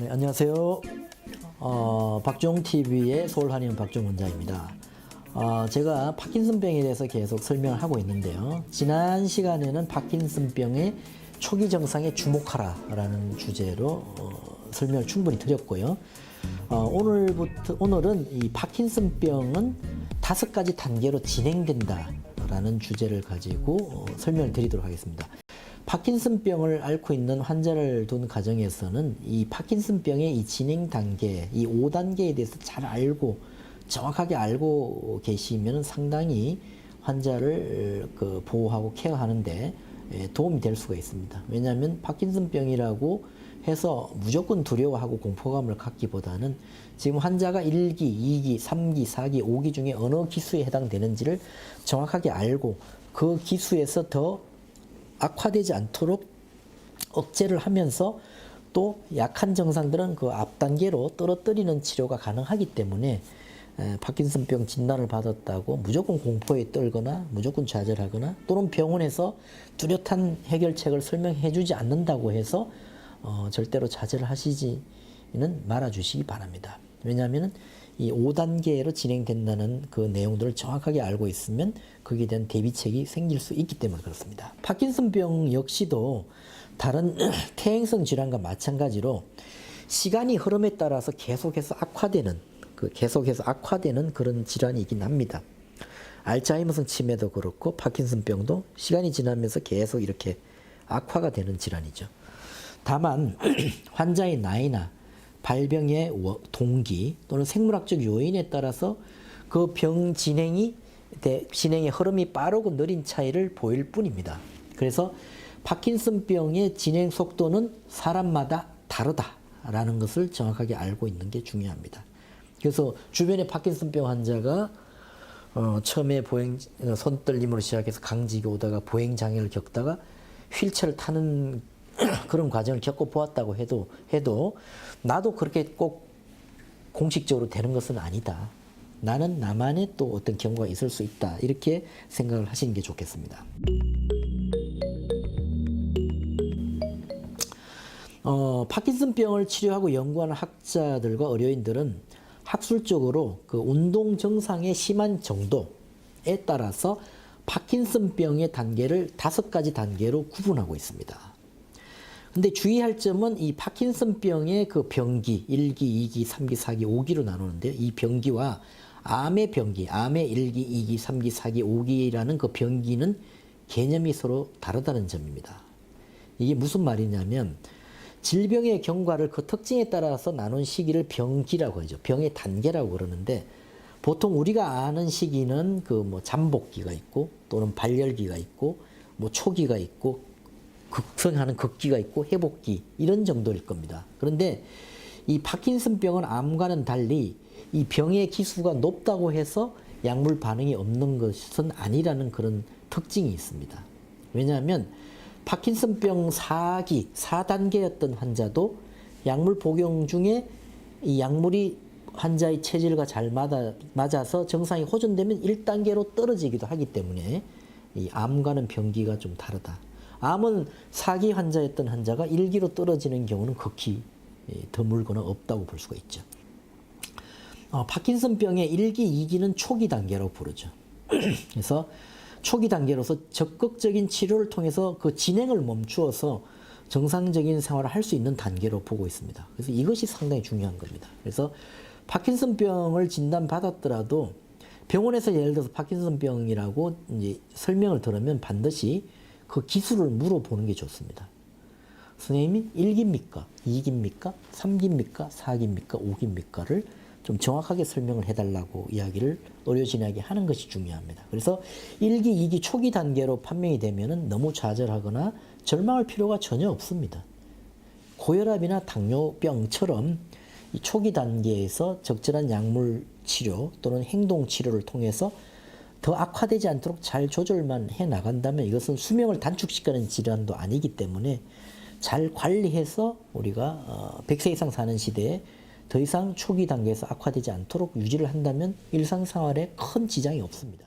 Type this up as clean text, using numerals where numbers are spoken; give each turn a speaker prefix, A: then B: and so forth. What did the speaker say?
A: 네, 안녕하세요. 박종TV의 서울한의원 박종 원장입니다. 제가 파킨슨병에 대해서 계속 설명을 하고 있는데요. 지난 시간에는 파킨슨병의 초기 증상에 주목하라라는 주제로 설명을 충분히 드렸고요. 오늘은 이 파킨슨병은 5가지 단계로 진행된다라는 주제를 가지고 설명을 드리도록 하겠습니다. 파킨슨병을 앓고 있는 환자를 둔 가정에서는 이 파킨슨병의 이 진행 단계, 이 5단계에 대해서 잘 알고 정확하게 알고 계시면 상당히 환자를 보호하고 케어하는데 도움이 될 수가 있습니다. 왜냐하면 파킨슨병이라고 해서 무조건 두려워하고 공포감을 갖기보다는 지금 환자가 1기, 2기, 3기, 4기, 5기 중에 어느 기수에 해당되는지를 정확하게 알고 그 기수에서 더 악화되지 않도록 억제를 하면서 또 약한 증상들은 그 앞 단계로 떨어뜨리는 치료가 가능하기 때문에 파킨슨병 진단을 받았다고 무조건 공포에 떨거나 무조건 좌절하거나 또는 병원에서 뚜렷한 해결책을 설명해 주지 않는다고 해서 절대로 좌절을 하시지는 말아 주시기 바랍니다. 왜냐하면 이 5단계로 진행된다는 그 내용들을 정확하게 알고 있으면 거기에 대한 대비책이 생길 수 있기 때문에 그렇습니다. 파킨슨병 역시도 다른 퇴행성 질환과 마찬가지로 시간이 흐름에 따라서 계속해서 악화되는 그런 질환이긴 합니다. 알츠하이머성 치매도 그렇고 파킨슨병도 시간이 지나면서 계속 이렇게 악화가 되는 질환이죠. 다만 환자의 나이나 발병의 동기 또는 생물학적 요인에 따라서 그 병 진행의 흐름이 빠르고 느린 차이를 보일 뿐입니다. 그래서 파킨슨병의 진행 속도는 사람마다 다르다라는 것을 정확하게 알고 있는 게 중요합니다. 그래서 주변에 파킨슨병 환자가 처음에 손떨림으로 시작해서 강직이 오다가 보행장애를 겪다가 휠체어를 타는 그런 과정을 겪어보았다고 해도 나도 그렇게 꼭 공식적으로 되는 것은 아니다. 나는 나만의 또 어떤 경우가 있을 수 있다. 이렇게 생각을 하시는 게 좋겠습니다. 파킨슨병을 치료하고 연구하는 학자들과 의료인들은 학술적으로 그 운동 증상의 심한 정도에 따라서 파킨슨병의 단계를 5가지 단계로 구분하고 있습니다. 근데 주의할 점은 이 파킨슨병의 그 병기, 1기, 2기, 3기, 4기, 5기로 나누는데요. 이 병기와 암의 병기, 암의 1기, 2기, 3기, 4기, 5기라는 그 병기는 개념이 서로 다르다는 점입니다. 이게 무슨 말이냐면 질병의 경과를 그 특징에 따라서 나눈 시기를 병기라고 하죠. 병의 단계라고 그러는데 보통 우리가 아는 시기는 그 뭐 잠복기가 있고 또는 발열기가 있고 뭐 초기가 있고 극성하는 극기가 있고 회복기 이런 정도일 겁니다. 그런데 이 파킨슨병은 암과는 달리 이 병의 기수가 높다고 해서 약물 반응이 없는 것은 아니라는 그런 특징이 있습니다. 왜냐하면 파킨슨병 4단계였던 환자도 약물 복용 중에 이 약물이 환자의 체질과 잘 맞아서 정상이 호전되면 1단계로 떨어지기도 하기 때문에 이 암과는 병기가 좀 다르다. 암은 4기 환자였던 환자가 1기로 떨어지는 경우는 극히 드물거나 없다고 볼 수가 있죠. 파킨슨병의 1기, 2기는 초기 단계라고 부르죠. 그래서 초기 단계로서 적극적인 치료를 통해서 그 진행을 멈추어서 정상적인 생활을 할 수 있는 단계로 보고 있습니다. 그래서 이것이 상당히 중요한 겁니다. 그래서 파킨슨병을 진단받았더라도 병원에서 예를 들어서 파킨슨병이라고 이제 설명을 들으면 반드시 그 기수를 물어보는 게 좋습니다. 선생님이 1기입니까? 2기입니까? 3기입니까? 4기입니까? 5기입니까?를 좀 정확하게 설명을 해달라고 이야기를 의료진에게 하는 것이 중요합니다. 그래서 1기, 2기 초기 단계로 판명이 되면은 너무 좌절하거나 절망할 필요가 전혀 없습니다. 고혈압이나 당뇨병처럼 이 초기 단계에서 적절한 약물 치료 또는 행동 치료를 통해서 더 악화되지 않도록 잘 조절만 해 나간다면 이것은 수명을 단축시키는 질환도 아니기 때문에 잘 관리해서 우리가 100세 이상 사는 시대에 더 이상 초기 단계에서 악화되지 않도록 유지를 한다면 일상생활에 큰 지장이 없습니다.